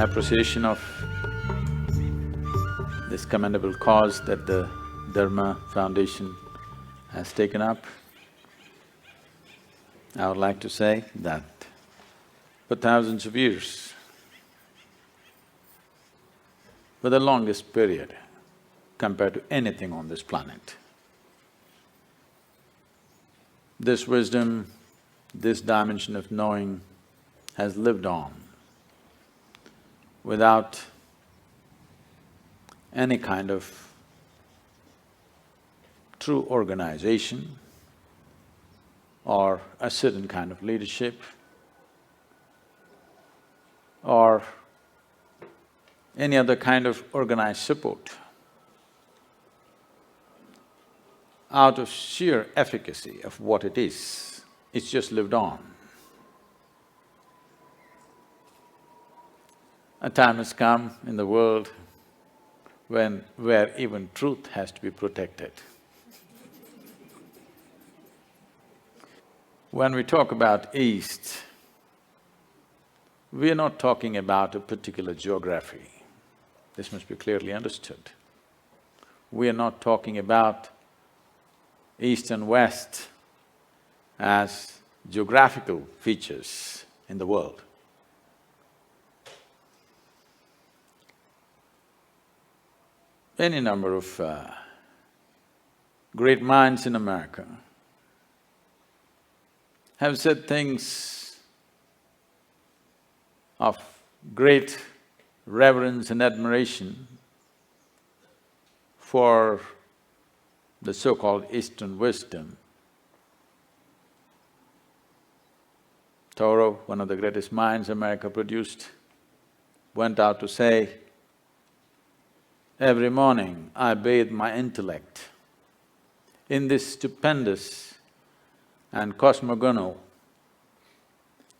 appreciation of this commendable cause that the Dharma Foundation has taken up, I would like to say that for thousands of years, for the longest period compared to anything on this planet, this wisdom, this dimension of knowing has lived on without any kind of true organization or a certain kind of leadership or any other kind of organized support. Out of sheer efficacy of what it is, it's just lived on. A time has come in the world where even truth has to be protected. When we talk about East, we are not talking about a particular geography. This must be clearly understood. We are not talking about East and West as geographical features in the world. Any number of great minds in America have said things of great reverence and admiration for the so-called Eastern wisdom. Thoreau, one of the greatest minds America produced, went out to say, "Every morning I bathe my intellect in this stupendous and cosmogonal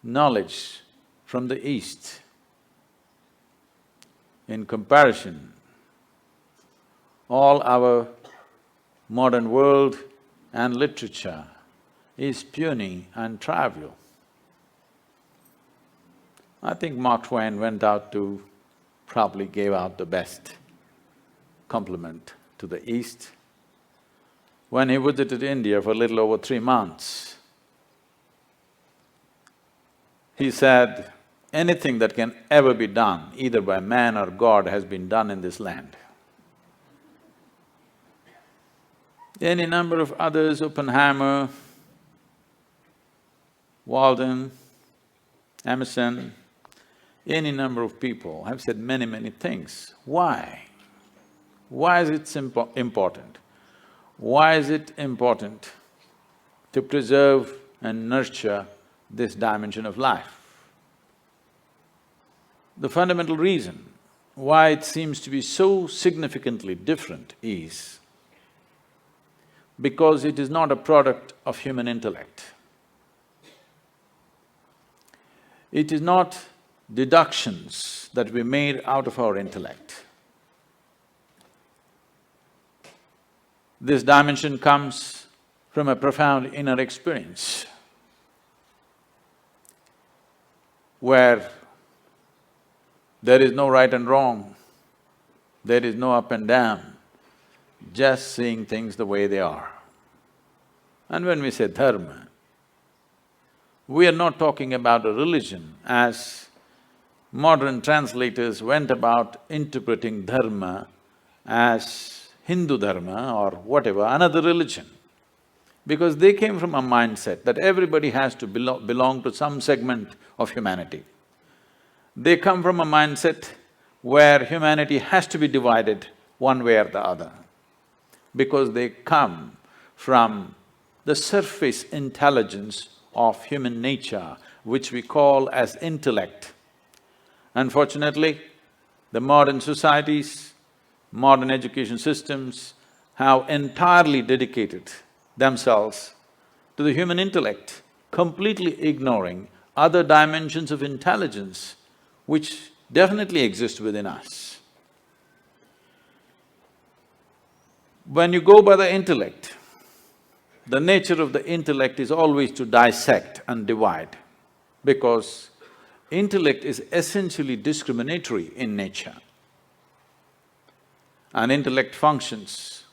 knowledge from the East. In comparison, all our modern world and literature is puny and trivial." I think Mark Twain went out to… probably gave out the best compliment to the East when he visited India for a little over 3 months. He said, anything that can ever be done, either by man or God, has been done in this land. Any number of others, Oppenheimer, Walden, Emerson, any number of people have said many, many things. Why? Why is it important? Why is it important to preserve and nurture this dimension of life? The fundamental reason why it seems to be so significantly different is because it is not a product of human intellect. It is not deductions that we made out of our intellect. This dimension comes from a profound inner experience where there is no right and wrong, there is no up and down, just seeing things the way they are. And when we say dharma, we are not talking about a religion as modern translators went about interpreting dharma as Hindu dharma or whatever, another religion. Because they came from a mindset that everybody has to belong to some segment of humanity. They come from a mindset where humanity has to be divided one way or the other, because they come from the surface intelligence of human nature, which we call as intellect. Unfortunately, the modern societies, modern education systems have entirely dedicated themselves to the human intellect, completely ignoring other dimensions of intelligence which definitely exist within us. When you go by the intellect, the nature of the intellect is always to dissect and divide, because intellect is essentially discriminatory in nature. And intellect functions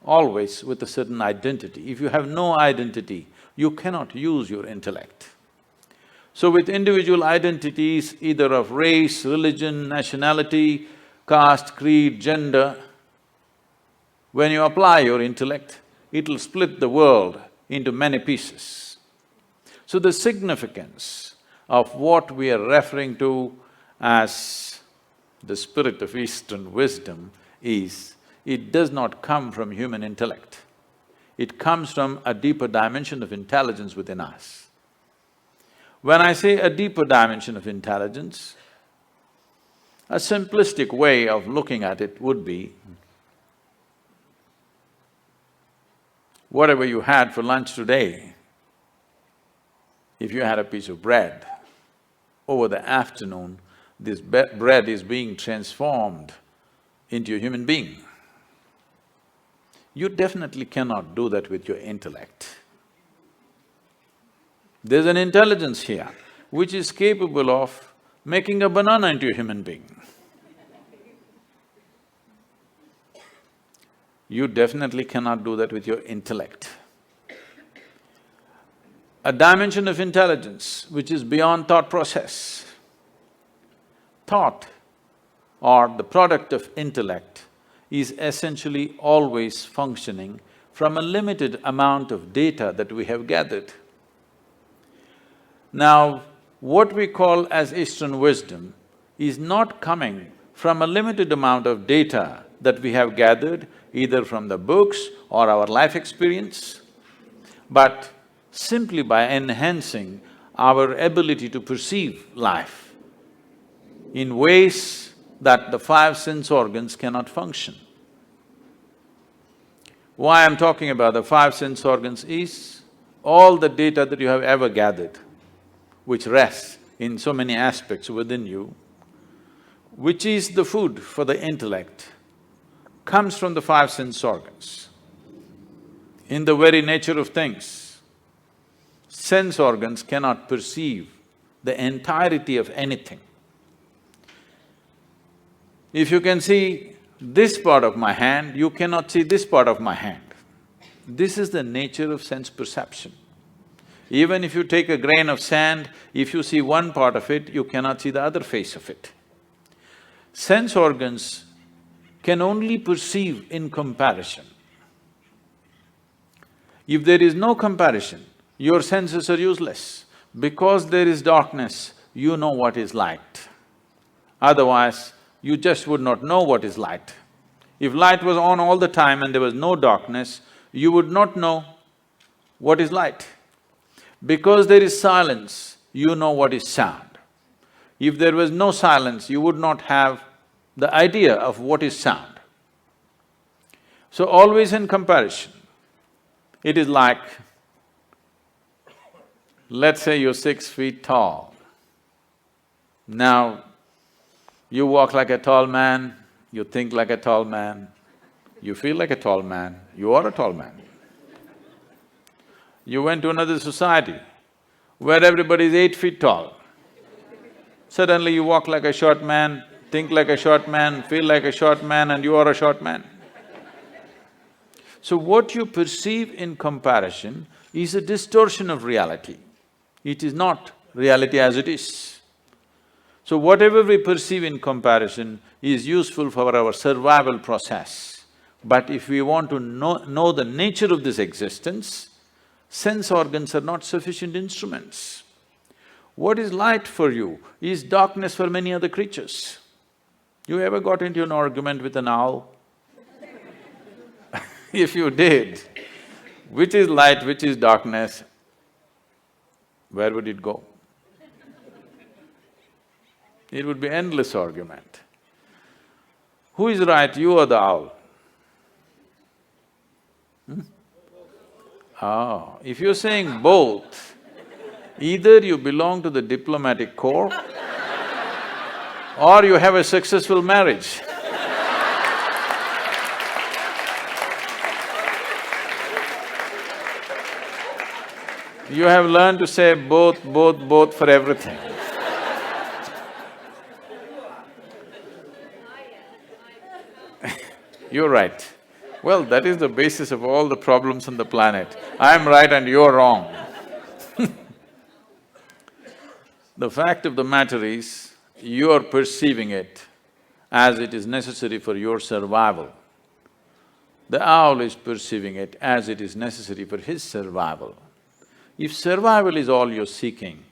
always with a certain identity. If you have no identity, you cannot use your intellect. So with individual identities, either of race, religion, nationality, caste, creed, gender, when you apply your intellect, it'll split the world into many pieces. So the significance of what we are referring to as the spirit of Eastern wisdom is, it does not come from human intellect. It comes from a deeper dimension of intelligence within us. When I say a deeper dimension of intelligence, a simplistic way of looking at it would be, whatever you had for lunch today, if you had a piece of bread, over the afternoon, this bread is being transformed into a human being. You definitely cannot do that with your intellect. There's an intelligence here which is capable of making a banana into a human being. You definitely cannot do that with your intellect. A dimension of intelligence which is beyond thought process. Thought, or the product of intellect, is essentially always functioning from a limited amount of data that we have gathered. Now, what we call as Eastern wisdom is not coming from a limited amount of data that we have gathered, either from the books or our life experience, but simply by enhancing our ability to perceive life in ways that the five sense organs cannot function. Why I'm talking about the five sense organs is all the data that you have ever gathered, which rests in so many aspects within you, which is the food for the intellect, comes from the five sense organs. In the very nature of things, sense organs cannot perceive the entirety of anything. If you can see this part of my hand, you cannot see this part of my hand. This is the nature of sense perception. Even if you take a grain of sand, if you see one part of it, you cannot see the other face of it. Sense organs can only perceive in comparison. If there is no comparison, your senses are useless. Because there is darkness, you know what is light. Otherwise, you just would not know what is light. If light was on all the time and there was no darkness, you would not know what is light. Because there is silence, you know what is sound. If there was no silence, you would not have the idea of what is sound. So always in comparison, it is like, let's say you're 6 feet tall. Now, you walk like a tall man, you think like a tall man, you feel like a tall man, you are a tall man. You went to another society where everybody is 8 feet tall. Suddenly you walk like a short man, think like a short man, feel like a short man, and you are a short man. So what you perceive in comparison is a distortion of reality. It is not reality as it is. So whatever we perceive in comparison is useful for our survival process. But if we want to know the nature of this existence, sense organs are not sufficient instruments. What is light for you is darkness for many other creatures. You ever got into an argument with an owl? If you did, which is light, which is darkness, where would it go? It would be endless argument. Who is right, you or the owl? Oh, if you're saying both, either you belong to the diplomatic corps or you have a successful marriage. You have learned to say both for everything. You're right. Well, that is the basis of all the problems on the planet. I'm right and you're wrong. The fact of the matter is, you're perceiving it as it is necessary for your survival. The owl is perceiving it as it is necessary for his survival. If survival is all you're seeking,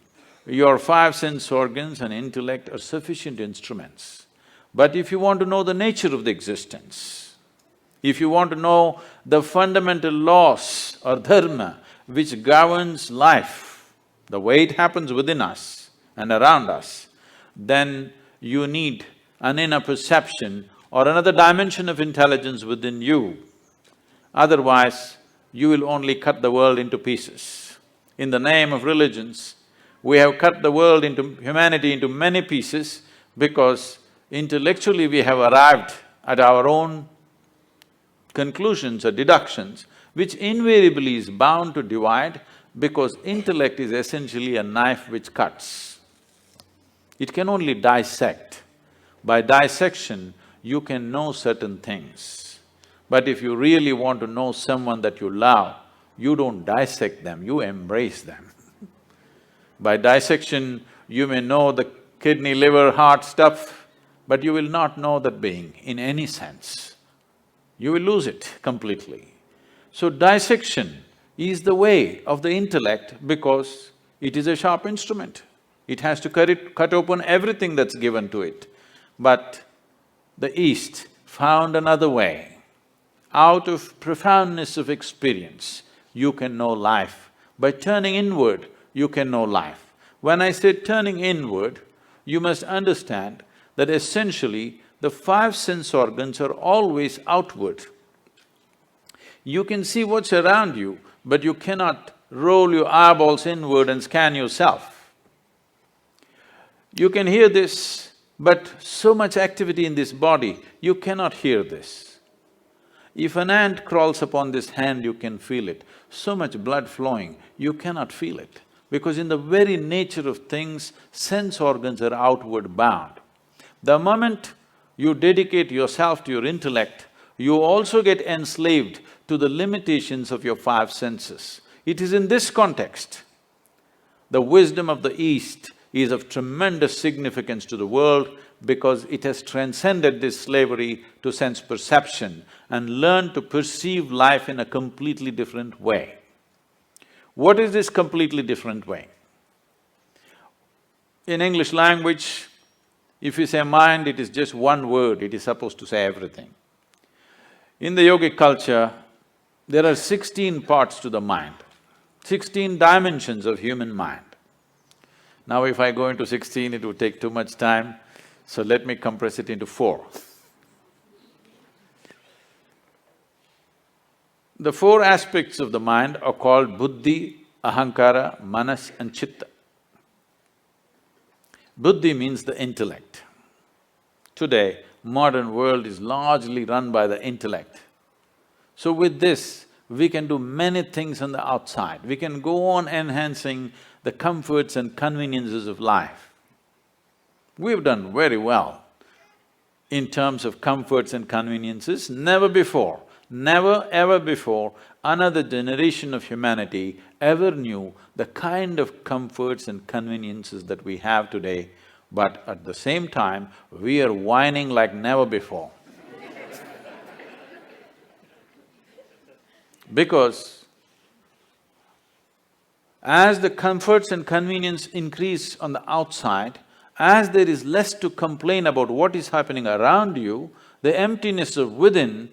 your five sense organs and intellect are sufficient instruments. But if you want to know the nature of the existence, if you want to know the fundamental laws or dharma which governs life, the way it happens within us and around us, then you need an inner perception or another dimension of intelligence within you. Otherwise, you will only cut the world into pieces. In the name of religions, we have cut the world into… humanity into many pieces because intellectually we have arrived at our own conclusions or deductions, which invariably is bound to divide because intellect is essentially a knife which cuts. It can only dissect. By dissection, you can know certain things. But if you really want to know someone that you love, you don't dissect them, you embrace them. By dissection, you may know the kidney, liver, heart stuff, but you will not know that being in any sense. You will lose it completely. So dissection is the way of the intellect because it is a sharp instrument. It has to cut open everything that's given to it. But the East found another way. Out of profoundness of experience, you can know life. By turning inward, you can know life. When I say turning inward, you must understand that essentially the five sense organs are always outward. You can see what's around you, but you cannot roll your eyeballs inward and scan yourself. You can hear this, but so much activity in this body, you cannot hear this. If an ant crawls upon this hand, you can feel it. So much blood flowing, you cannot feel it. Because in the very nature of things, sense organs are outward bound. The moment you dedicate yourself to your intellect, you also get enslaved to the limitations of your five senses. It is in this context, the wisdom of the East is of tremendous significance to the world because it has transcended this slavery to sense perception and learned to perceive life in a completely different way. What is this completely different way? In English language, if you say mind, it is just one word, it is supposed to say everything. In the yogic culture, there are 16 parts to the mind, 16 dimensions of human mind. Now if I go into 16, it would take too much time, so let me compress it into 4. The 4 aspects of the mind are called buddhi, ahankara, manas and chitta. Buddhi means the intellect. Today, modern world is largely run by the intellect. So with this, we can do many things on the outside. We can go on enhancing the comforts and conveniences of life. We've done very well in terms of comforts and conveniences. Never before, never ever before, another generation of humanity ever knew the kind of comforts and conveniences that we have today, but at the same time, we are whining like never before. Because as the comforts and convenience increase on the outside, as there is less to complain about what is happening around you, the emptiness of within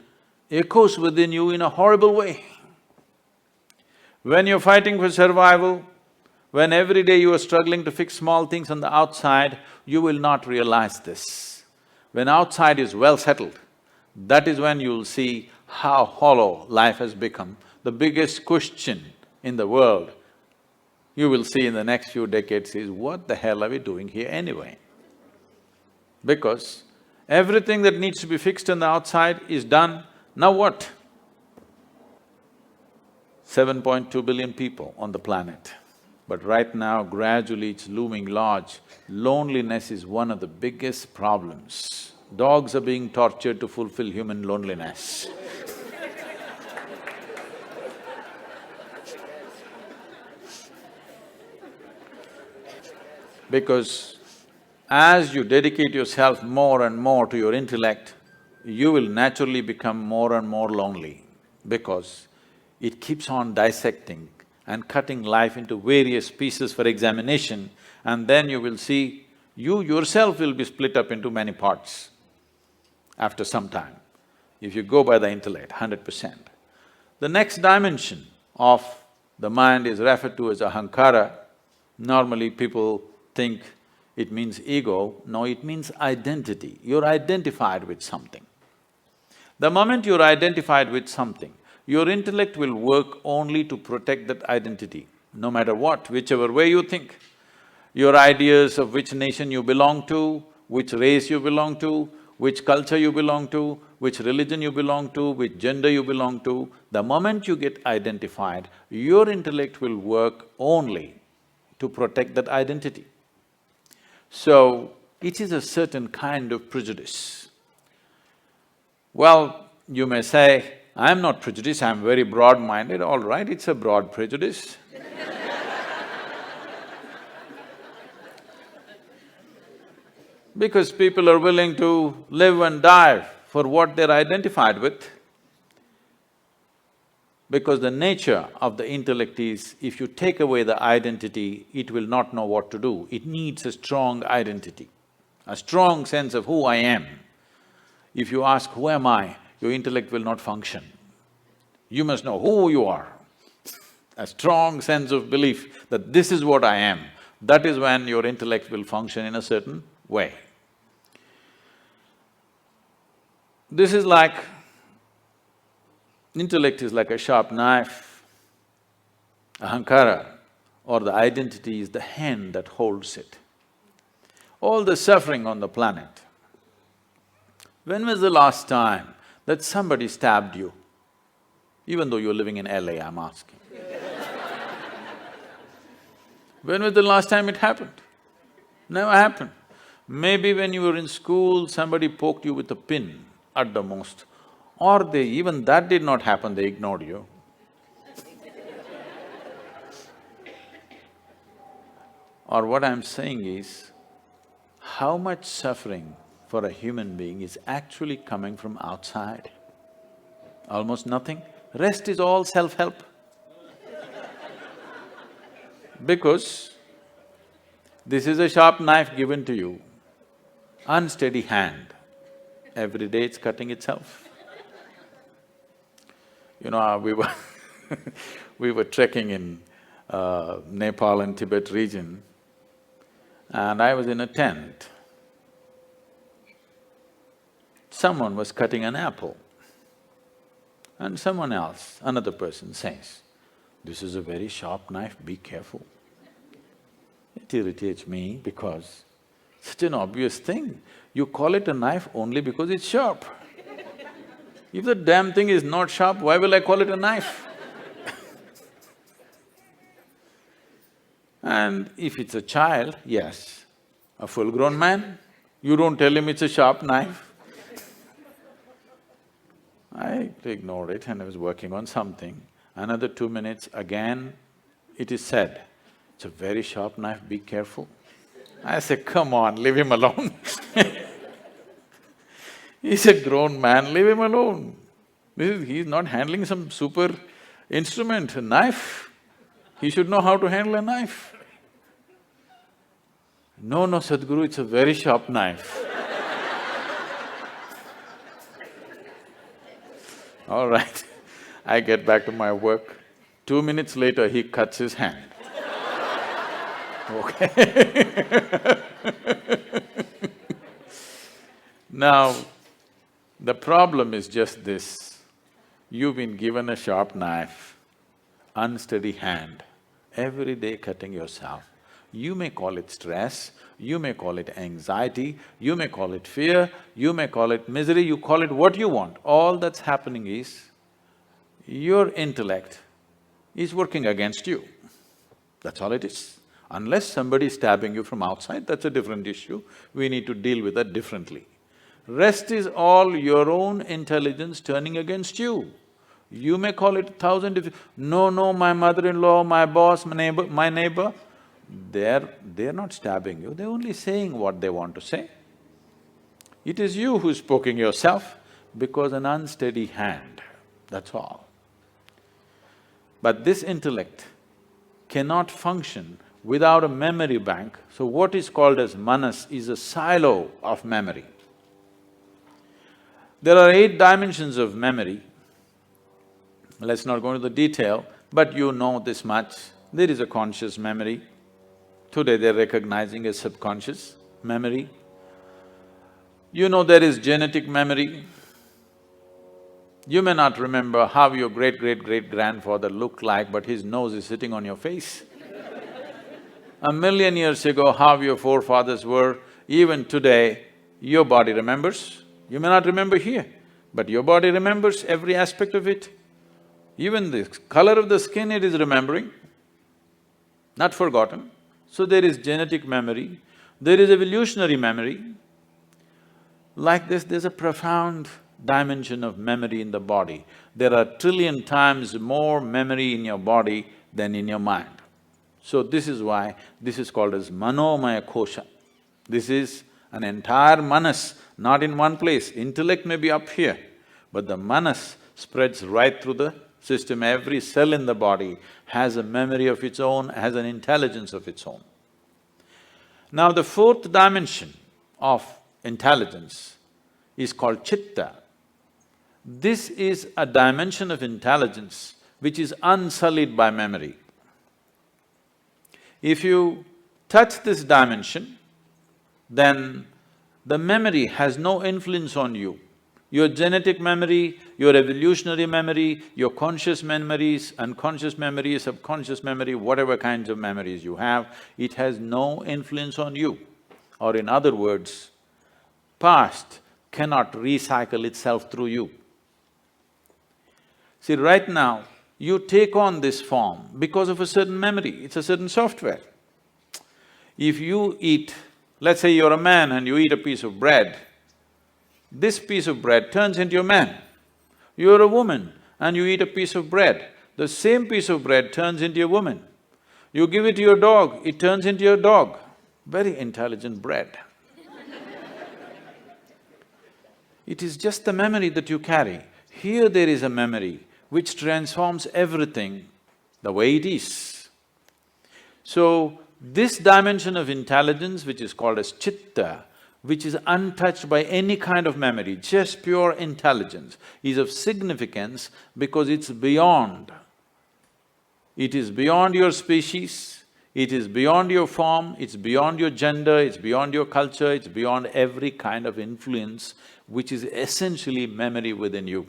echoes within you in a horrible way. When you're fighting for survival, when every day you are struggling to fix small things on the outside, you will not realize this. When outside is well settled, that is when you'll see how hollow life has become. The biggest question in the world, you will see in the next few decades is, what the hell are we doing here anyway? Because everything that needs to be fixed on the outside is done, now what? 7.2 billion people on the planet. But right now, gradually it's looming large. Loneliness is one of the biggest problems Dogs are being tortured to fulfill human loneliness. Because as you dedicate yourself more and more to your intellect, you will naturally become more and more lonely because it keeps on dissecting and cutting life into various pieces for examination, and then you will see you yourself will be split up into many parts after some time, if you go by the intellect, 100%. The next dimension of the mind is referred to as ahankara. Normally people think it means ego. No, it means identity. You're identified with something. The moment you're identified with something, your intellect will work only to protect that identity, no matter what, whichever way you think. Your ideas of which nation you belong to, which race you belong to, which culture you belong to, which religion you belong to, which gender you belong to, the moment you get identified, your intellect will work only to protect that identity. So, it is a certain kind of prejudice. Well, you may say, I'm not prejudiced, I'm very broad-minded. All right, it's a broad prejudice. Because people are willing to live and die for what they're identified with. Because the nature of the intellect is, if you take away the identity, it will not know what to do. It needs a strong identity, a strong sense of who I am. If you ask, who am I? Your intellect will not function. You must know who you are. A strong sense of belief that this is what I am, that is when your intellect will function in a certain way. This is like… intellect is like a sharp knife. Ahankara, or the identity, is the hand that holds it. All the suffering on the planet. When was the last time that somebody stabbed you? Even though you're living in LA, I'm asking. When was the last time it happened? Never happened. Maybe when you were in school, somebody poked you with a pin at the most, or even that did not happen, they ignored you. Or what I'm saying is, how much suffering for a human being is actually coming from outside? Almost nothing. Rest is all self-help. Because this is a sharp knife given to you, unsteady hand, every day it's cutting itself. You know, we were trekking in Nepal and Tibet region, and I was in a tent. Someone was cutting an apple, and someone else, another person says, "This is a very sharp knife, be careful." It irritates me because such an obvious thing, you call it a knife only because it's sharp. If the damn thing is not sharp, why will I call it a knife? And if it's a child, yes. A full-grown man, you don't tell him it's a sharp knife. I ignored it and I was working on something. Another 2 minutes, again it is said, "It's a very sharp knife, be careful." I said, "Come on, leave him alone." He's a grown man, leave him alone. He's not handling some super instrument, a knife. He should know how to handle a knife. "No, no, Sadguru, it's a very sharp knife." All right, I get back to my work. 2 minutes later, he cuts his hand. Okay. Now, the problem is just this, you've been given a sharp knife, unsteady hand, every day cutting yourself. You may call it stress, you may call it anxiety, you may call it fear, you may call it misery, you call it what you want. All that's happening is, your intellect is working against you. That's all it is. Unless somebody is stabbing you from outside, that's a different issue. We need to deal with that differently. Rest is all your own intelligence turning against you. You may call it 1,000 no, my mother-in-law, my boss, my neighbor, they're not stabbing you, they're only saying what they want to say. It is you who's poking yourself because an unsteady hand, that's all. But this intellect cannot function without a memory bank. So what is called as manas is a silo of memory. There are 8 dimensions of memory. Let's not go into the detail, but you know this much. There is a conscious memory. Today they're recognizing a subconscious memory. You know there is genetic memory. You may not remember how your great-great-great-grandfather looked like, but his nose is sitting on your face. 1,000,000 years ago, how your forefathers were, even today, your body remembers. You may not remember here, but your body remembers every aspect of it. Even the color of the skin it is remembering, not forgotten. So there is genetic memory, there is evolutionary memory. Like this, there's a profound dimension of memory in the body. There are 1,000,000,000,000 times more memory in your body than in your mind. So this is why this is called as manomaya kosha. This is an entire manas, not in one place. Intellect may be up here, but the manas spreads right through the system. Every cell in the body has a memory of its own, has an intelligence of its own. Now the 4th dimension of intelligence is called chitta. This is a dimension of intelligence which is unsullied by memory. If you touch this dimension, then the memory has no influence on you. Your genetic memory, your evolutionary memory, your conscious memories, unconscious memory, subconscious memory, whatever kinds of memories you have, it has no influence on you. Or in other words, past cannot recycle itself through you. See, right now, you take on this form because of a certain memory, it's a certain software. If you eat, let's say you're a man and you eat a piece of bread, this piece of bread turns into a man. You're a woman and you eat a piece of bread, the same piece of bread turns into a woman. You give it to your dog, it turns into your dog. Very intelligent bread. It is just the memory that you carry. Here there is a memory which transforms everything the way it is. So, this dimension of intelligence, which is called as chitta, which is untouched by any kind of memory, just pure intelligence, is of significance because it's beyond. It is beyond your species, it is beyond your form, it's beyond your gender, it's beyond your culture, it's beyond every kind of influence, which is essentially memory within you.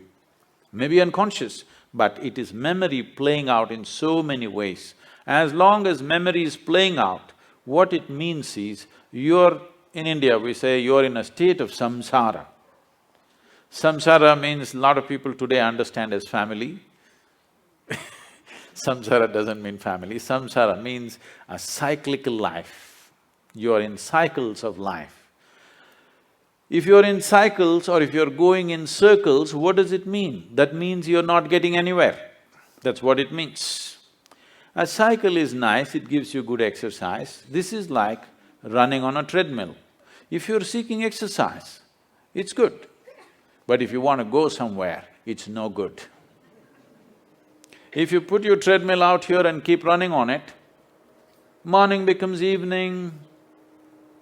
Maybe unconscious, but it is memory playing out in so many ways. As long as memory is playing out, what it means is, in India we say you're in a state of samsara. Samsara means a lot of people today understand as family. Samsara doesn't mean family, samsara means a cyclical life. You're in cycles of life. If you're in cycles or if you're going in circles, what does it mean? That means you're not getting anywhere. That's what it means. A cycle is nice, it gives you good exercise. This is like running on a treadmill. If you're seeking exercise, it's good. But if you want to go somewhere, it's no good. If you put your treadmill out here and keep running on it, morning becomes evening,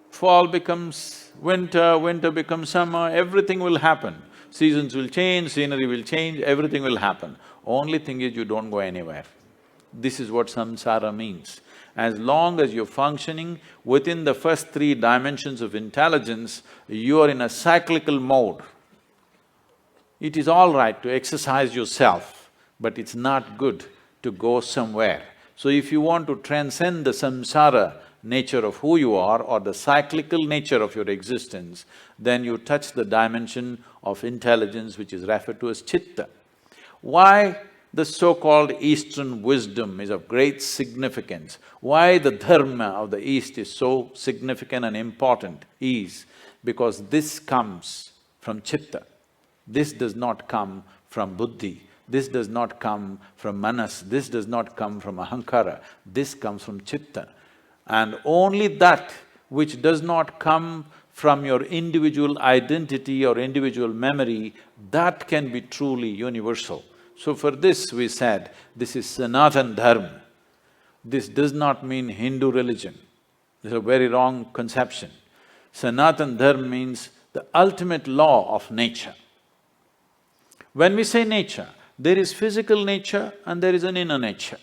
fall becomes winter, winter becomes summer, everything will happen. Seasons will change, scenery will change, everything will happen. Only thing is you don't go anywhere. This is what samsara means. As long as you're functioning within the first 3 dimensions of intelligence, you are in a cyclical mode. It is all right to exercise yourself, but it's not good to go somewhere. So if you want to transcend the samsara nature of who you are or the cyclical nature of your existence, then you touch the dimension of intelligence which is referred to as chitta. Why the so-called Eastern wisdom is of great significance, why the dharma of the East is so significant and important is because this comes from chitta. This does not come from buddhi. This does not come from manas. This does not come from ahankara. This comes from chitta. And only that which does not come from your individual identity or individual memory, that can be truly universal. So for this we said, this is Sanatan Dharma. This does not mean Hindu religion. This is a very wrong conception. Sanatan Dharma means the ultimate law of nature. When we say nature, there is physical nature and there is an inner nature.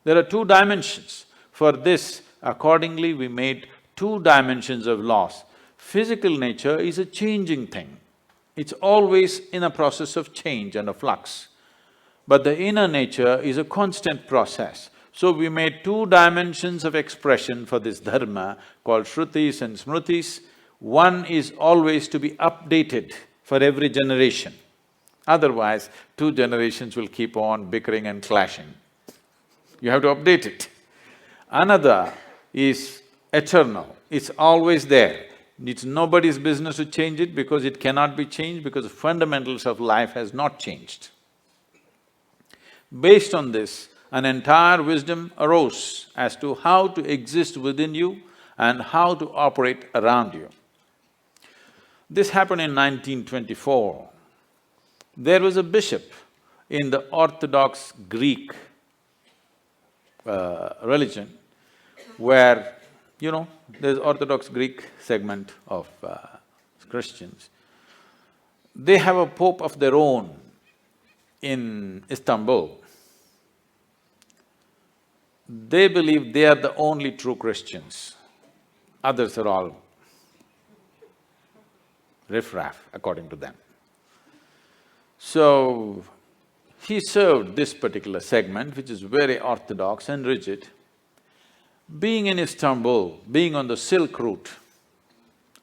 There are two dimensions. For this, accordingly, we made two dimensions of laws. Physical nature is a changing thing. It's always in a process of change and a flux. But the inner nature is a constant process. So we made two dimensions of expression for this dharma called Shrutis and Smritis. One is always to be updated for every generation. Otherwise, two generations will keep on bickering and clashing. You have to update it. Another is eternal, it's always there. It's nobody's business to change it because it cannot be changed because the fundamentals of life has not changed. Based on this, an entire wisdom arose as to how to exist within you and how to operate around you. This happened in 1924. There was a bishop in the Orthodox Greek religion where, there's Orthodox Greek segment of Christians. They have a pope of their own in Istanbul. They believe they are the only true Christians. Others are all riffraff, according to them. So, he served this particular segment, which is very orthodox and rigid. Being in Istanbul, being on the Silk Route,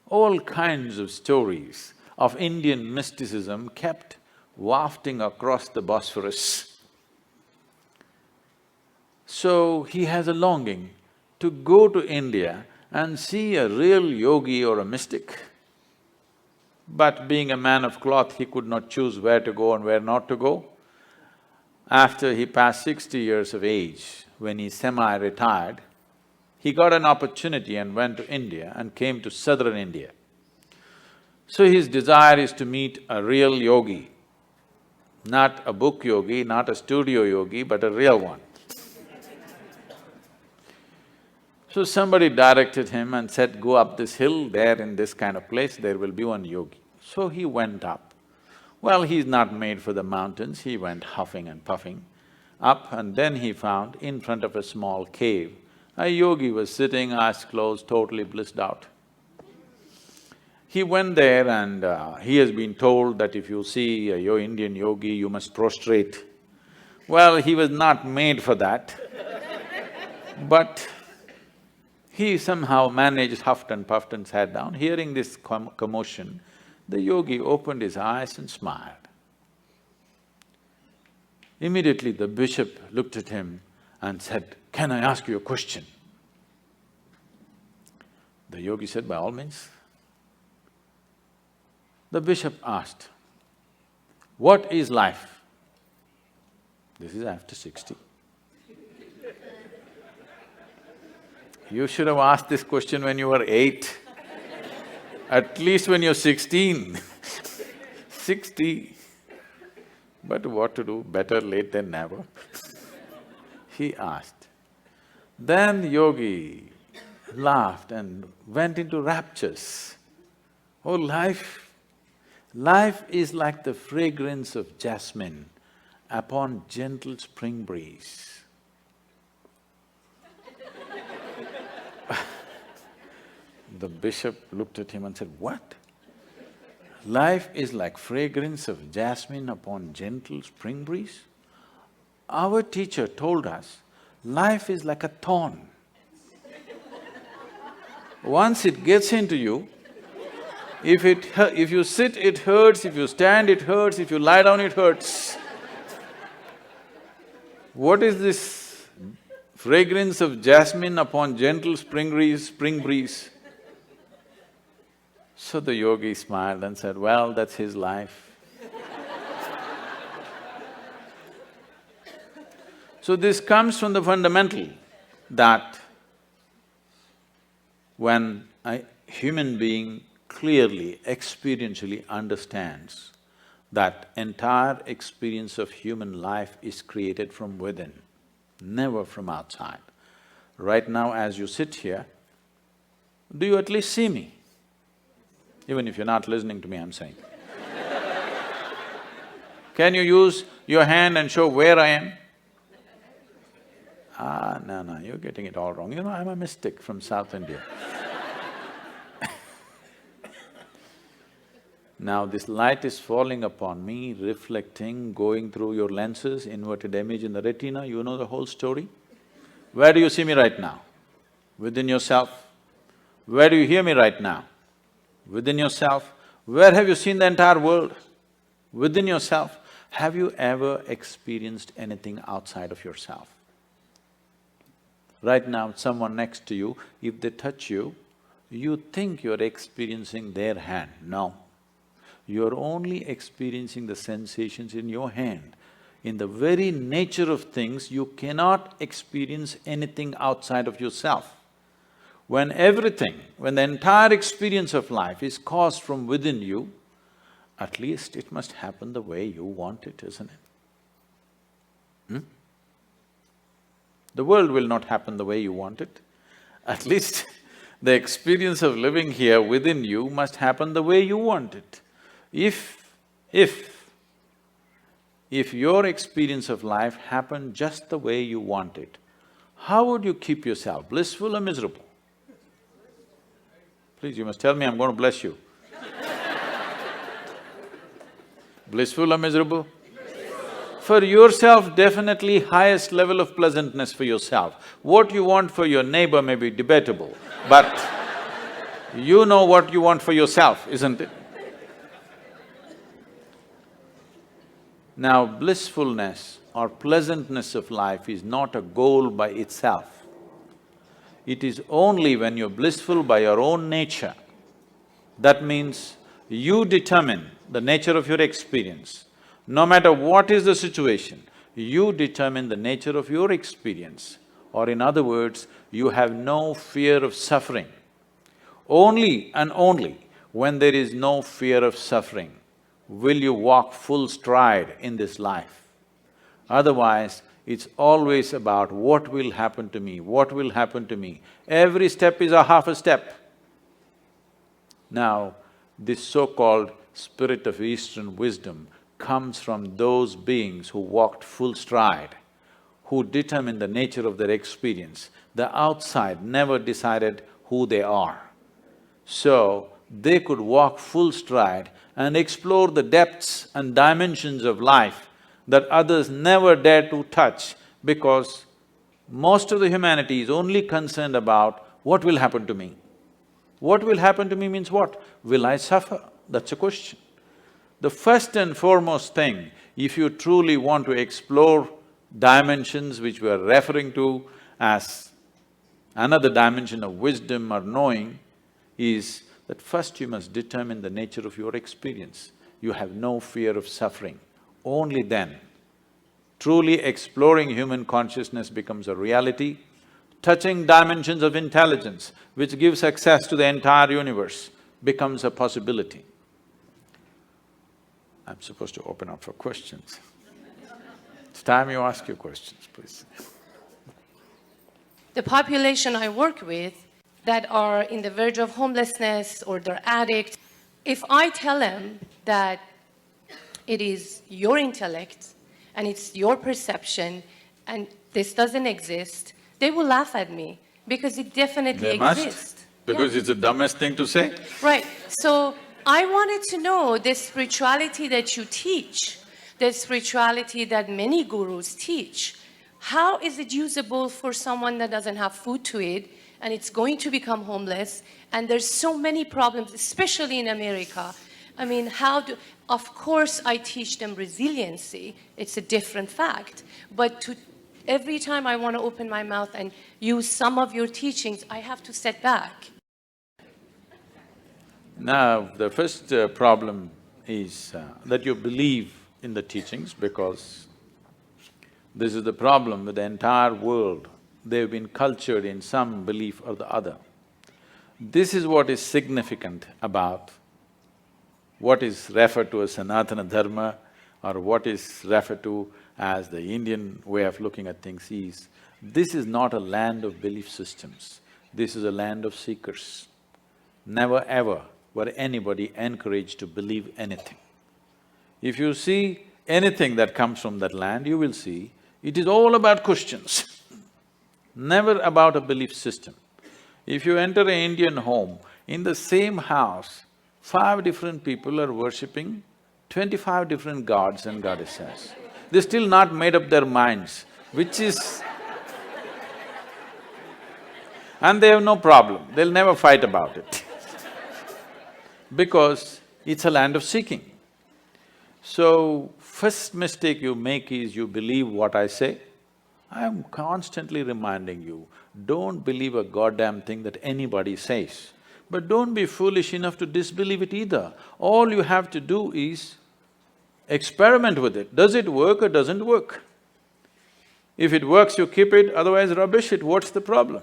all kinds of stories of Indian mysticism kept wafting across the Bosphorus. So, he has a longing to go to India and see a real yogi or a mystic. But being a man of cloth, he could not choose where to go and where not to go. After he passed 60 years of age, when he semi-retired, he got an opportunity and went to India and came to southern India. So his desire is to meet a real yogi, not a book yogi, not a studio yogi, but a real one. So somebody directed him and said, go up this hill, there in this kind of place, there will be one yogi. So he went up. Well, he's not made for the mountains, he went huffing and puffing up, and then he found in front of a small cave, a yogi was sitting, eyes closed, totally blissed out. He went there and he has been told that if you see a Indian yogi, you must prostrate. Well, he was not made for that, but he somehow managed, huffed and puffed and sat down. Hearing this commotion, the yogi opened his eyes and smiled. Immediately the bishop looked at him and said, can I ask you a question? The yogi said, by all means. The bishop asked, what is life? This is after 60. You should have asked this question when you were 8, at least when you're 16, 60. But what to do, better late than never. He asked. Then yogi laughed and went into raptures. Oh, life is like the fragrance of jasmine upon gentle spring breeze. The bishop looked at him and said, what? Life is like fragrance of jasmine upon gentle spring breeze? Our teacher told us, life is like a thorn. Once it gets into you, if you sit, it hurts, if you stand, it hurts, if you lie down, it hurts. What is this fragrance of jasmine upon gentle spring breeze? So the yogi smiled and said, well, that's his life. So this comes from the fundamental that when a human being clearly, experientially understands that entire experience of human life is created from within, never from outside. Right now as you sit here, do you at least see me? Even if you're not listening to me, I'm saying. Can you use your hand and show where I am? No, you're getting it all wrong. You know, I'm a mystic from South India. Now this light is falling upon me, reflecting, going through your lenses, inverted image in the retina, you know the whole story. Where do you see me right now? Within yourself. Where do you hear me right now? Within yourself. Where have you seen the entire world? Within yourself. Have you ever experienced anything outside of yourself? Right now, someone next to you, if they touch you, you think you're experiencing their hand. No. You're only experiencing the sensations in your hand. In the very nature of things, you cannot experience anything outside of yourself. When the entire experience of life is caused from within you, at least it must happen the way you want it, isn't it? The world will not happen the way you want it. At least the experience of living here within you must happen the way you want it. If your experience of life happened just the way you want it, how would you keep yourself, blissful or miserable? Please, you must tell me, I'm going to bless you. Blissful or miserable? For yourself, definitely highest level of pleasantness for yourself. What you want for your neighbor may be debatable, but you know what you want for yourself, isn't it? Now, blissfulness or pleasantness of life is not a goal by itself. It is only when you're blissful by your own nature. That means you determine the nature of your experience. No matter what is the situation, you determine the nature of your experience. Or in other words, you have no fear of suffering. Only and only when there is no fear of suffering will you walk full stride in this life. Otherwise, it's always about what will happen to me, what will happen to me. Every step is a half a step. Now, this so-called spirit of Eastern wisdom comes from those beings who walked full stride, who determined the nature of their experience. The outside never decided who they are. So, they could walk full stride and explore the depths and dimensions of life that others never dare to touch, because most of the humanity is only concerned about what will happen to me. What will happen to me means what? Will I suffer? That's a question. The first and foremost thing, if you truly want to explore dimensions which we are referring to as another dimension of wisdom or knowing, is that first you must determine the nature of your experience. You have no fear of suffering. Only then, truly exploring human consciousness becomes a reality. Touching dimensions of intelligence, which gives access to the entire universe, becomes a possibility. I'm supposed to open up for questions. It's time you ask your questions, please. The population I work with that are in the verge of homelessness or they're addicts, if I tell them that it is your intellect and it's your perception and this doesn't exist, they will laugh at me because it definitely exists. They must, because it's the dumbest thing to say. Right. So I wanted to know the spirituality that you teach, the spirituality that many gurus teach. How is it usable for someone that doesn't have food to eat and it's going to become homeless, and there's so many problems, especially in America? I mean, of course I teach them resiliency, it's a different fact, but every time I want to open my mouth and use some of your teachings, I have to step back. Now, the first problem is that you believe in the teachings, because this is the problem with the entire world. They've been cultured in some belief or the other. This is what is significant about what is referred to as Sanatana Dharma or what is referred to as the Indian way of looking at things is, this is not a land of belief systems, this is a land of seekers. Never ever were anybody encouraged to believe anything. If you see anything that comes from that land, you will see it is all about questions, never about a belief system. If you enter an Indian home, in the same house, 5 different people are worshipping 25 different gods and goddesses. They're still not made up their minds, which is… and they have no problem, they'll never fight about it because it's a land of seeking. So, first mistake you make is you believe what I say. I am constantly reminding you, don't believe a goddamn thing that anybody says. But don't be foolish enough to disbelieve it either. All you have to do is experiment with it. Does it work or doesn't work? If it works, you keep it, otherwise rubbish it, what's the problem?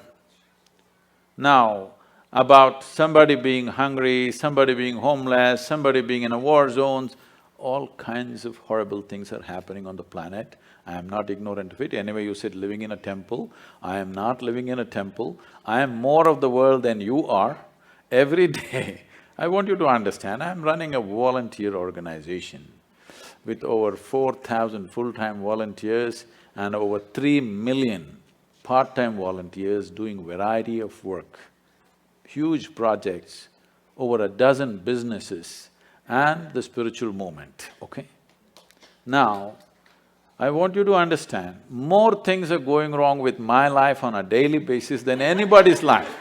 Now, about somebody being hungry, somebody being homeless, somebody being in a war zones, all kinds of horrible things are happening on the planet. I am not ignorant of it. Anyway, you said living in a temple. I am not living in a temple. I am more of the world than you are. Every day, I want you to understand, I am running a volunteer organization with over 4,000 full-time volunteers and over 3 million part-time volunteers doing variety of work, huge projects, over a dozen businesses and the spiritual movement, okay? Now, I want you to understand, more things are going wrong with my life on a daily basis than anybody's life.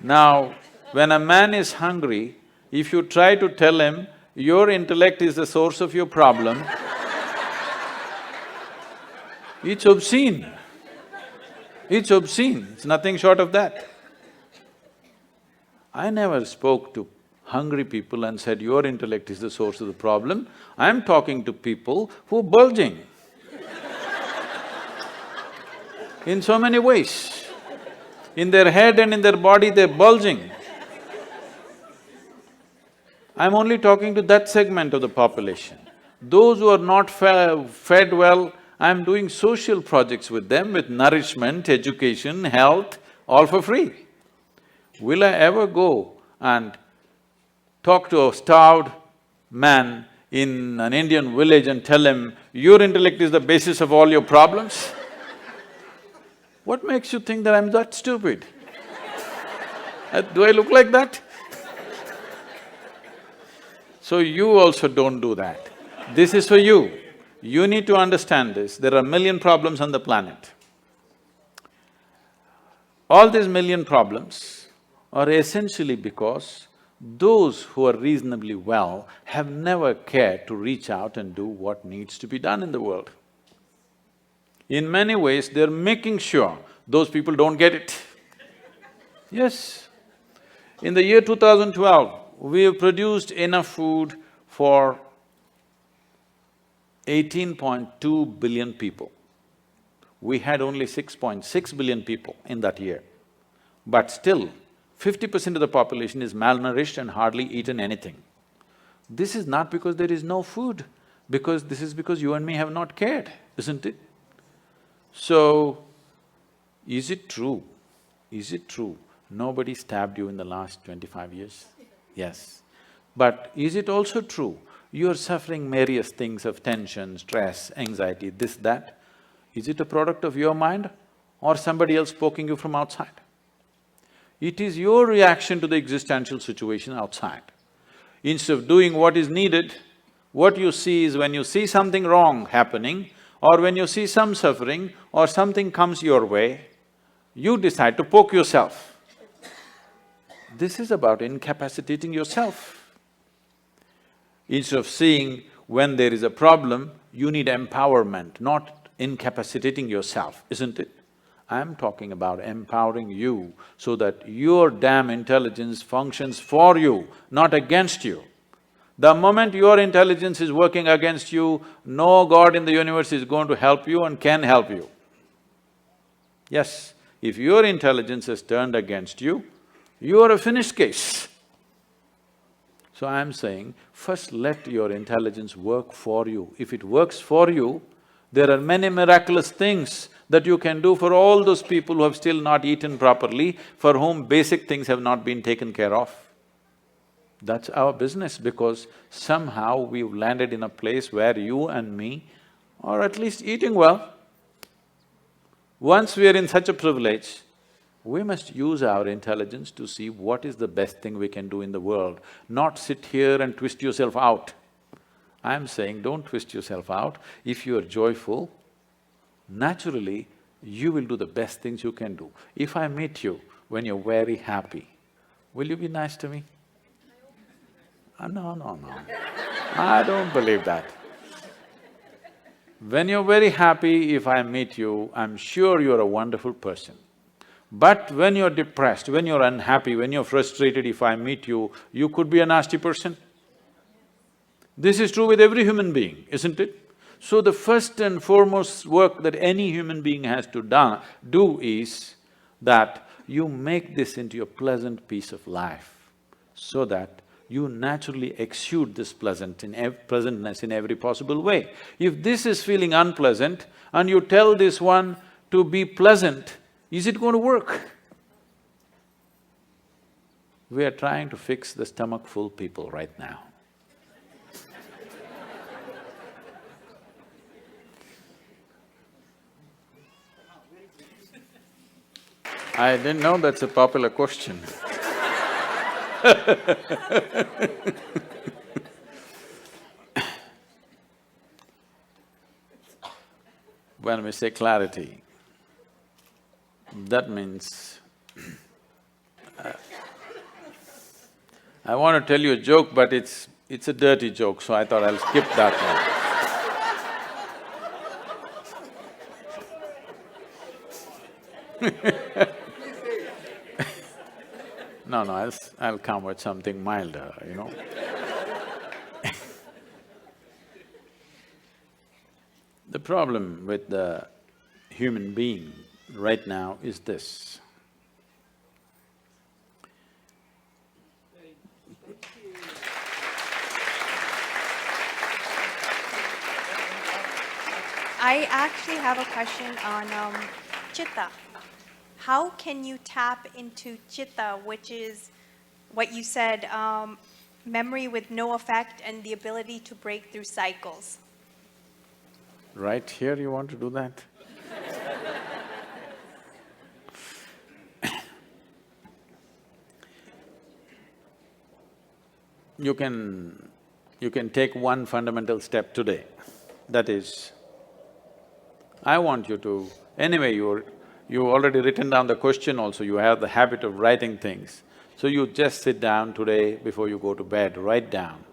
Now, when a man is hungry, if you try to tell him, your intellect is the source of your problem, it's obscene. It's obscene, it's nothing short of that. I never spoke to hungry people and said, your intellect is the source of the problem. I'm talking to people who are bulging in so many ways. In their head and in their body, they're bulging. I'm only talking to that segment of the population. Those who are not fed well, I'm doing social projects with them with nourishment, education, health, all for free. Will I ever go and talk to a starved man in an Indian village and tell him, your intellect is the basis of all your problems? What makes you think that I'm that stupid? Do I look like that? So you also don't do that. This is for you. You need to understand this. There are 1 million problems on the planet. All these 1 million problems are essentially because those who are reasonably well have never cared to reach out and do what needs to be done in the world. In many ways, they're making sure those people don't get it. Yes. In the year 2012, we have produced enough food for 18.2 billion people. We had only 6.6 billion people in that year. But still, 50% of the population is malnourished and hardly eaten anything. This is not because there is no food, this is because you and me have not cared, isn't it? So, is it true? Is it true nobody stabbed you in the last 25 years? Yes. But is it also true you're suffering various things of tension, stress, anxiety, this, that? Is it a product of your mind or somebody else poking you from outside? It is your reaction to the existential situation outside. Instead of doing what is needed, what you see is when you see something wrong happening, or when you see some suffering or something comes your way, you decide to poke yourself. This is about incapacitating yourself. Instead of seeing when there is a problem, you need empowerment, not incapacitating yourself, isn't it? I'm talking about empowering you so that your damn intelligence functions for you, not against you. The moment your intelligence is working against you, no God in the universe is going to help you and can help you. Yes, if your intelligence is turned against you, you are a finished case. So I'm saying, first let your intelligence work for you. If it works for you, there are many miraculous things that you can do for all those people who have still not eaten properly, for whom basic things have not been taken care of. That's our business, because somehow we've landed in a place where you and me are at least eating well. Once we are in such a privilege, we must use our intelligence to see what is the best thing we can do in the world, not sit here and twist yourself out. I'm saying don't twist yourself out. If you are joyful, naturally, you will do the best things you can do. If I meet you when you're very happy, will you be nice to me? No. I don't believe that. When you're very happy, if I meet you, I'm sure you're a wonderful person. But when you're depressed, when you're unhappy, when you're frustrated, if I meet you, you could be a nasty person. This is true with every human being, isn't it? So the first and foremost work that any human being has to do is that you make this into a pleasant piece of life, so that you naturally exude this pleasantness in every possible way. If this is feeling unpleasant and you tell this one to be pleasant, is it going to work? We are trying to fix the stomach-full people right now. I didn't know that's a popular question. When we say clarity, that means… I want to tell you a joke, but it's a dirty joke, so I thought I'll skip that one. No, I'll come with something milder, you know. The problem with the human being right now is this. I actually have a question on chitta. How can you tap into chitta, which is what you said, memory with no effect and the ability to break through cycles? Right here you want to do that? You can take one fundamental step today. That is, I want you to… Anyway, you've already written down the question also, you have the habit of writing things. So you just sit down today before you go to bed, write down,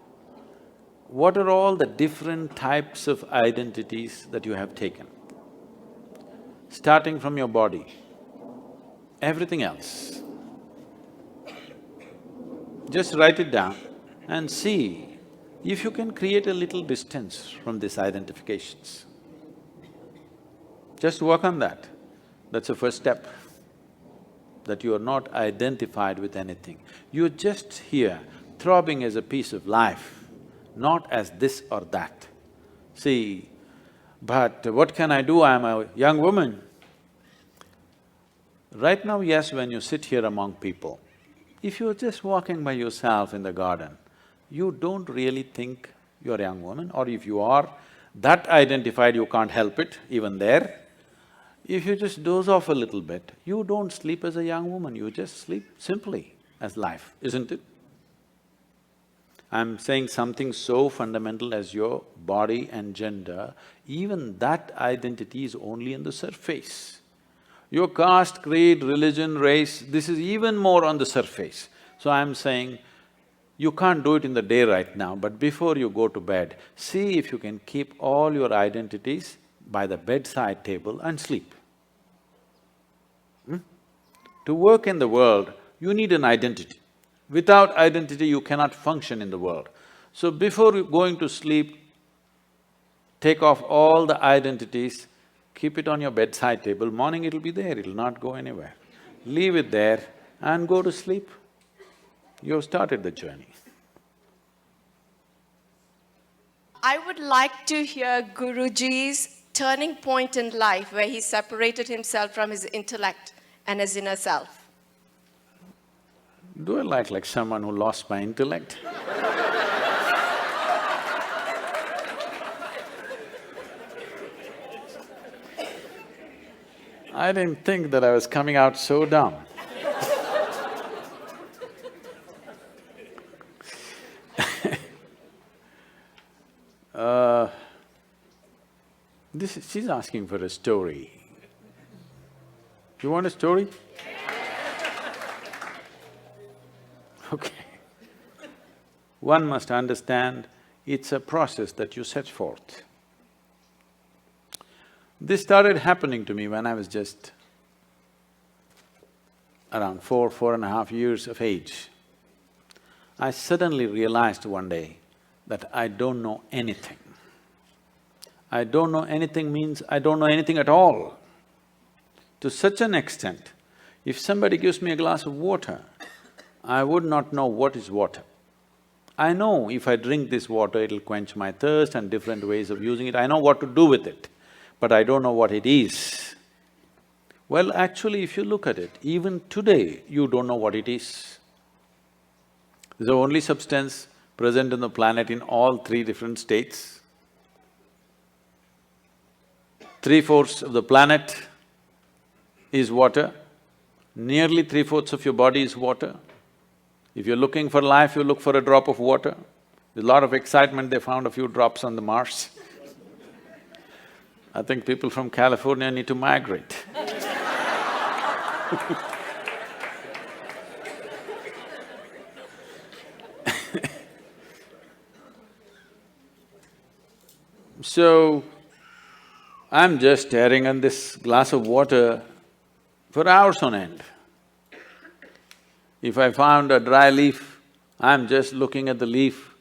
what are all the different types of identities that you have taken? Starting from your body, everything else. Just write it down and see if you can create a little distance from these identifications. Just work on that. That's the first step, that you are not identified with anything. You're just here, throbbing as a piece of life, not as this or that. See, but what can I do? I'm a young woman. Right now, yes, when you sit here among people, if you're just walking by yourself in the garden, you don't really think you're a young woman, or if you are that identified, you can't help it, even there. If you just doze off a little bit, you don't sleep as a young woman, you just sleep simply as life, isn't it? I'm saying something so fundamental as your body and gender, even that identity is only on the surface. Your caste, creed, religion, race, this is even more on the surface. So I'm saying, you can't do it in the day right now, but before you go to bed, see if you can keep all your identities by the bedside table and sleep. To work in the world, you need an identity. Without identity, you cannot function in the world. So before going to sleep, take off all the identities, keep it on your bedside table, morning it'll be there, it'll not go anywhere. Leave it there and go to sleep. You've started the journey. I would like to hear Guruji's turning point in life where he separated himself from his intellect and his inner self. Do I like someone who lost my intellect? I didn't think that I was coming out so dumb. She's asking for a story. You want a story? Okay. One must understand it's a process that you set forth. This started happening to me when I was just around 4.5 years of age. I suddenly realized one day that I don't know anything. I don't know anything means I don't know anything at all. To such an extent, if somebody gives me a glass of water, I would not know what is water. I know if I drink this water, it'll quench my thirst and different ways of using it, I know what to do with it, but I don't know what it is. Well, actually, if you look at it, even today, you don't know what it is. It's the only substance present on the planet in all three different states. 3/4 of the planet is water, nearly 3/4 of your body is water. If you're looking for life, you look for a drop of water. There's a lot of excitement, they found a few drops on the Mars. I think people from California need to migrate. So, I'm just staring at this glass of water for hours on end. If I found a dry leaf, I'm just looking at the leaf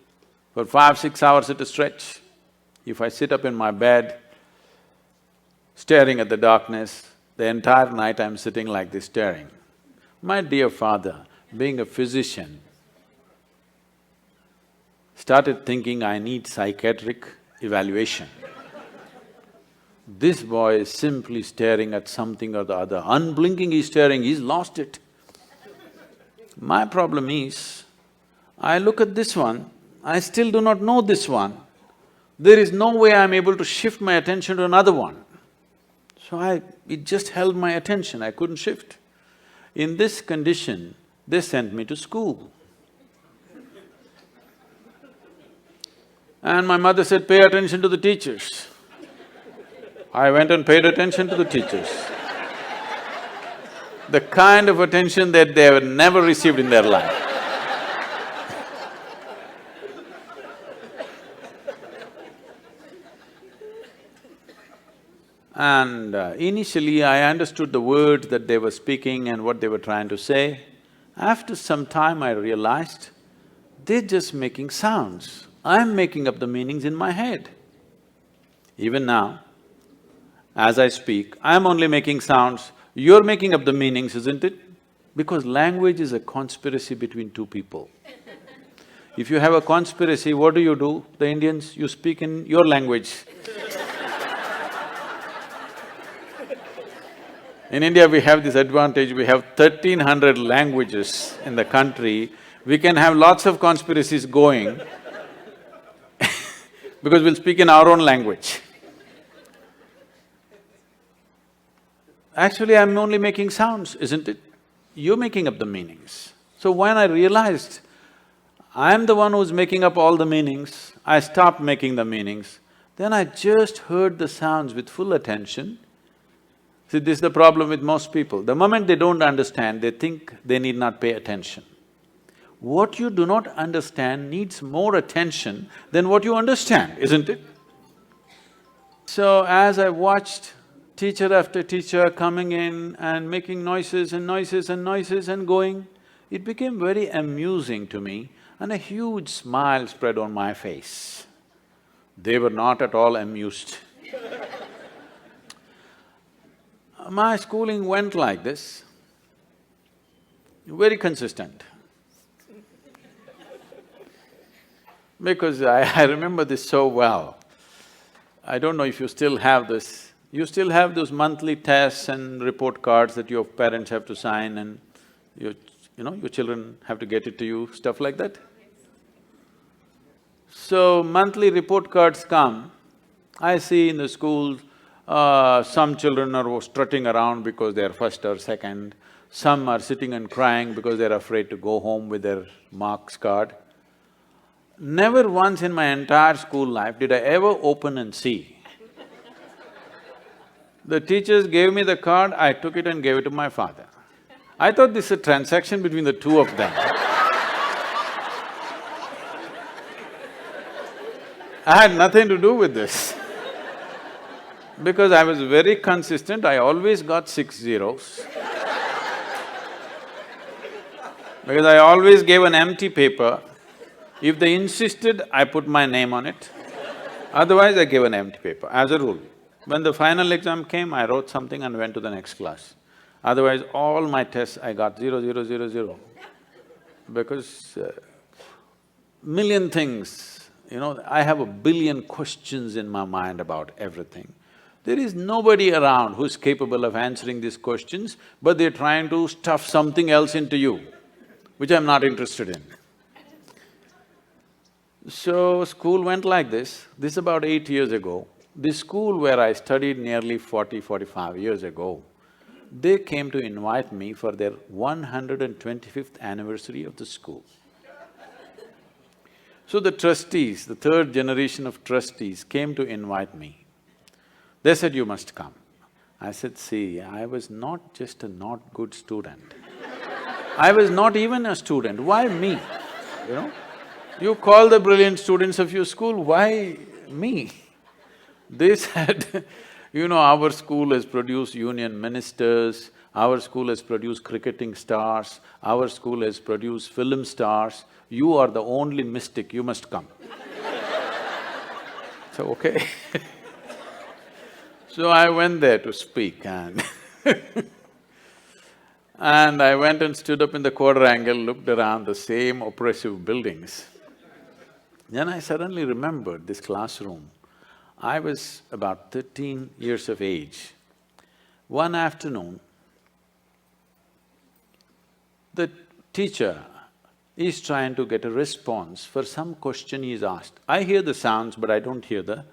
for 5-6 hours at a stretch. If I sit up in my bed, staring at the darkness, the entire night I'm sitting like this staring. My dear father, being a physician, started thinking I need psychiatric evaluation. This boy is simply staring at something or the other, unblinking he's staring, he's lost it. My problem is, I look at this one, I still do not know this one. There is no way I'm able to shift my attention to another one. So it just held my attention, I couldn't shift. In this condition, they sent me to school. And my mother said, pay attention to the teachers. I went and paid attention to the teachers. The kind of attention that they have never received in their life. And initially I understood the words that they were speaking and what they were trying to say. After some time I realized, they're just making sounds. I'm making up the meanings in my head. Even now, as I speak, I'm only making sounds, you're making up the meanings, isn't it? Because language is a conspiracy between two people. If you have a conspiracy, what do? The Indians, you speak in your language. In India, we have this advantage, we have 1,300 languages in the country, we can have lots of conspiracies going because we'll speak in our own language. Actually, I'm only making sounds, isn't it? You're making up the meanings. So when I realized I'm the one who's making up all the meanings, I stopped making the meanings, then I just heard the sounds with full attention. See, this is the problem with most people. The moment they don't understand, they think they need not pay attention. What you do not understand needs more attention than what you understand, isn't it? So as I watched teacher after teacher coming in and making noises and noises and noises and going. It became very amusing to me and a huge smile spread on my face. They were not at all amused. My schooling went like this, very consistent. Because I remember this so well. I don't know if you still have this. You still have those monthly tests and report cards that your parents have to sign and your children have to get it to you, stuff like that? So, monthly report cards come. I see in the school, some children are strutting around because they are first or second. Some are sitting and crying because they're afraid to go home with their marks card. Never once in my entire school life did I ever open and see. The teachers gave me the card, I took it and gave it to my father. I thought this is a transaction between the two of them. I had nothing to do with this. Because I was very consistent, I always got 6 zeros. Because I always gave an empty paper. If they insisted, I put my name on it. Otherwise, I gave an empty paper, as a rule. When the final exam came, I wrote something and went to the next class. Otherwise, all my tests I got 0, 0, 0, 0. Because million things, I have a billion questions in my mind about everything. There is nobody around who's capable of answering these questions, but they're trying to stuff something else into you, which I'm not interested in. So, school went like this. This is about 8 years ago. This school where I studied nearly 45 years ago, they came to invite me for their 125th anniversary of the school. So the trustees, the third generation of trustees came to invite me. They said, "You must come." I said, "See, I was not just a not good student. I was not even a student, why me, You call the brilliant students of your school, why me?" They said, our school has produced union ministers, our school has produced cricketing stars, our school has produced film stars, you are the only mystic, you must come. So, okay. So I went there to speak and and I went and stood up in the quadrangle, looked around the same oppressive buildings. Then I suddenly remembered this classroom. I was about 13 years of age. One afternoon, the teacher is trying to get a response for some question he is asked. I hear the sounds, but I don't hear the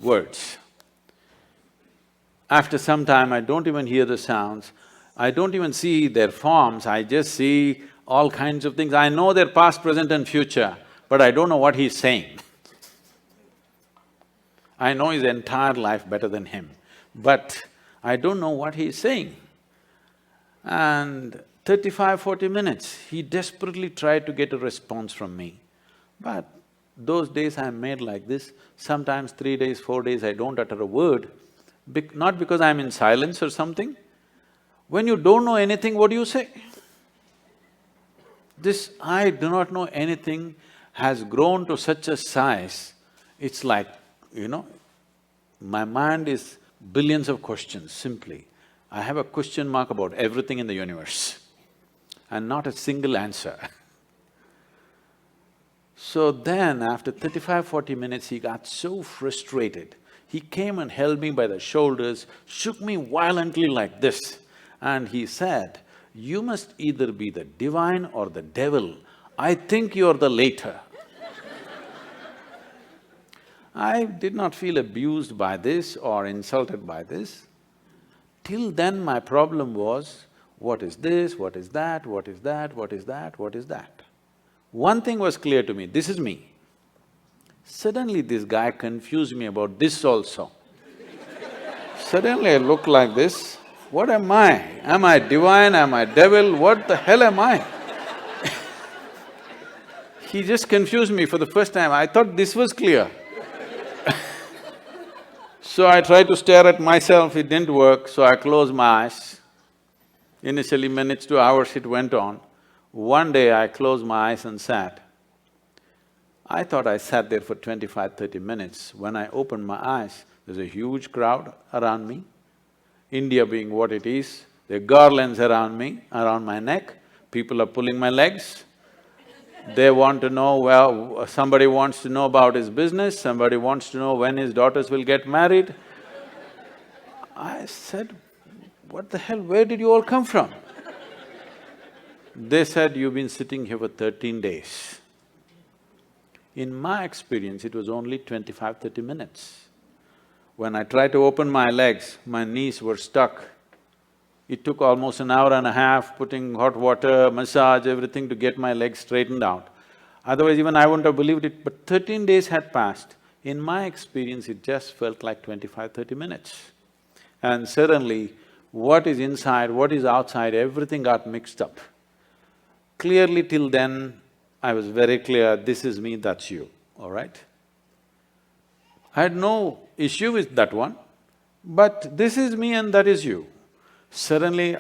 words. After some time, I don't even hear the sounds, I don't even see their forms, I just see all kinds of things. I know their past, present and future, but I don't know what he's saying. I know his entire life better than him, but I don't know what he's saying. And 35–40 minutes, he desperately tried to get a response from me. But those days I'm made like this, sometimes 3 days, 4 days I don't utter a word, not because I'm in silence or something. When you don't know anything, what do you say? This "I do not know anything" has grown to such a size, it's like, my mind is billions of questions, simply. I have a question mark about everything in the universe and not a single answer. So then, after 35–40 minutes, he got so frustrated. He came and held me by the shoulders, shook me violently like this, and he said, "You must either be the divine or the devil. I think you're the latter." I did not feel abused by this or insulted by this. Till then, my problem was, what is this, what is that, what is that, what is that, what is that? One thing was clear to me, this is me. Suddenly this guy confused me about this also. Suddenly I look like this, what am I? Am I divine, am I devil, what the hell am I? He just confused me for the first time, I thought this was clear. So I tried to stare at myself, it didn't work, so I closed my eyes. Initially minutes to hours it went on. One day I closed my eyes and sat. I thought I sat there for 25–30 minutes. When I opened my eyes, there's a huge crowd around me. India being what it is, there are garlands around me, around my neck, people are pulling my legs. They want to know, well, somebody wants to know about his business, somebody wants to know when his daughters will get married. I said, what the hell, where did you all come from? They said, you've been sitting here for 13 days. In my experience, it was only 25–30 minutes. When I tried to open my legs, my knees were stuck. It took almost an hour and a half, putting hot water, massage, everything to get my legs straightened out. Otherwise, even I wouldn't have believed it, but 13 days had passed. In my experience, it just felt like 25–30 minutes. And suddenly, what is inside, what is outside, everything got mixed up. Clearly till then, I was very clear, this is me, that's you, all right? I had no issue with that one, but this is me and that is you. Suddenly,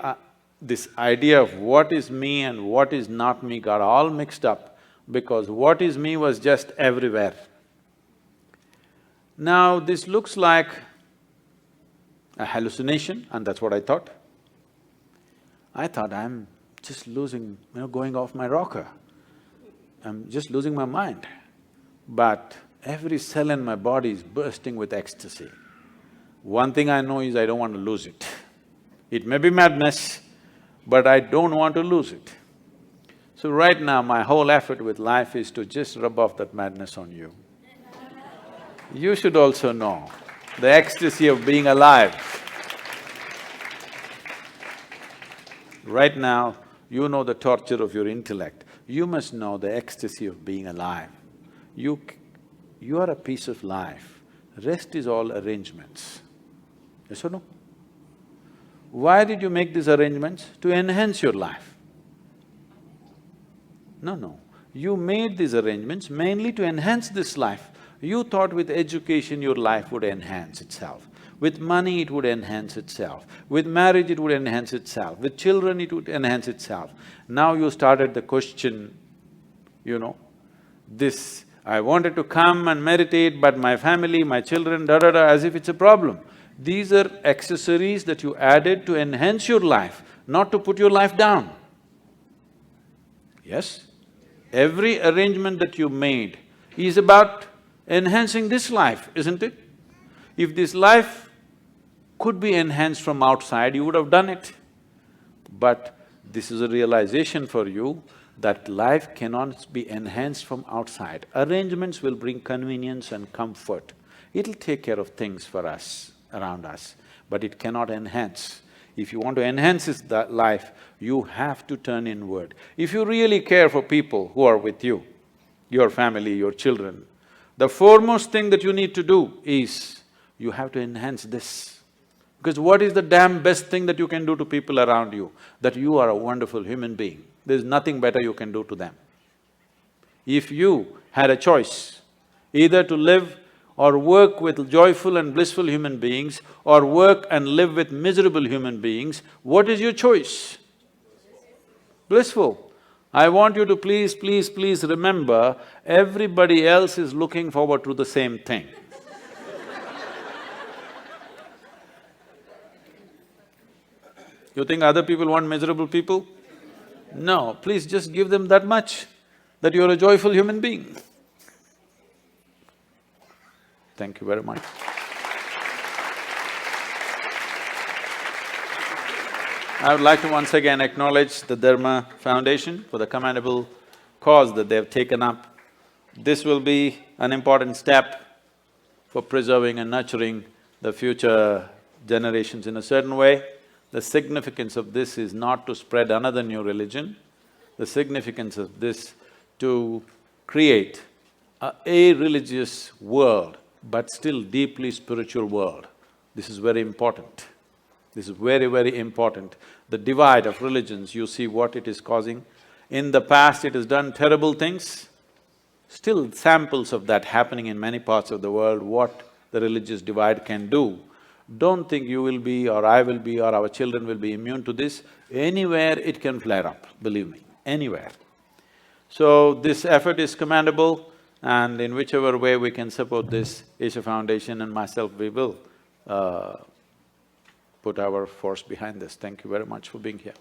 this idea of what is me and what is not me got all mixed up because what is me was just everywhere. Now, this looks like a hallucination and that's what I thought. I thought I'm just losing, going off my rocker. I'm just losing my mind. But every cell in my body is bursting with ecstasy. One thing I know is I don't want to lose it. It may be madness, but I don't want to lose it. So right now, my whole effort with life is to just rub off that madness on you. You should also know the ecstasy of being alive. Right now, you know the torture of your intellect. You must know the ecstasy of being alive. You are a piece of life. Rest is all arrangements. Yes or no? Why did you make these arrangements? To enhance your life. No. You made these arrangements mainly to enhance this life. You thought with education your life would enhance itself. With money it would enhance itself. With marriage it would enhance itself. With children it would enhance itself. Now you started the question, this, I wanted to come and meditate but my family, my children, as if it's a problem. These are accessories that you added to enhance your life, not to put your life down. Yes? Every arrangement that you made is about enhancing this life, isn't it? If this life could be enhanced from outside, you would have done it. But this is a realization for you that life cannot be enhanced from outside. Arrangements will bring convenience and comfort. It'll take care of things for us, around us, but it cannot enhance. If you want to enhance this life, you have to turn inward. If you really care for people who are with you, your family, your children, the foremost thing that you need to do is, you have to enhance this. Because what is the damn best thing that you can do to people around you? That you are a wonderful human being. There's nothing better you can do to them. If you had a choice, either to live or work with joyful and blissful human beings or work and live with miserable human beings, what is your choice? Blissful. I want you to please remember, everybody else is looking forward to the same thing. You think other people want miserable people? No, please just give them that much, that you're a joyful human being. Thank you very much. I would like to once again acknowledge the Dharma Foundation for the commendable cause that they've taken up. This will be an important step for preserving and nurturing the future generations in a certain way. The significance of this is not to spread another new religion. The significance of this to create a religious world, but still deeply spiritual world. This is very important. This is very, very important. The divide of religions, you see what it is causing. In the past, it has done terrible things. Still samples of that happening in many parts of the world. What the religious divide can do. Don't think you will be or I will be or our children will be immune to this. Anywhere it can flare up, believe me, anywhere. So this effort is commendable, and in whichever way we can support this, Isha Foundation and myself, we will put our force behind this. Thank you very much for being here.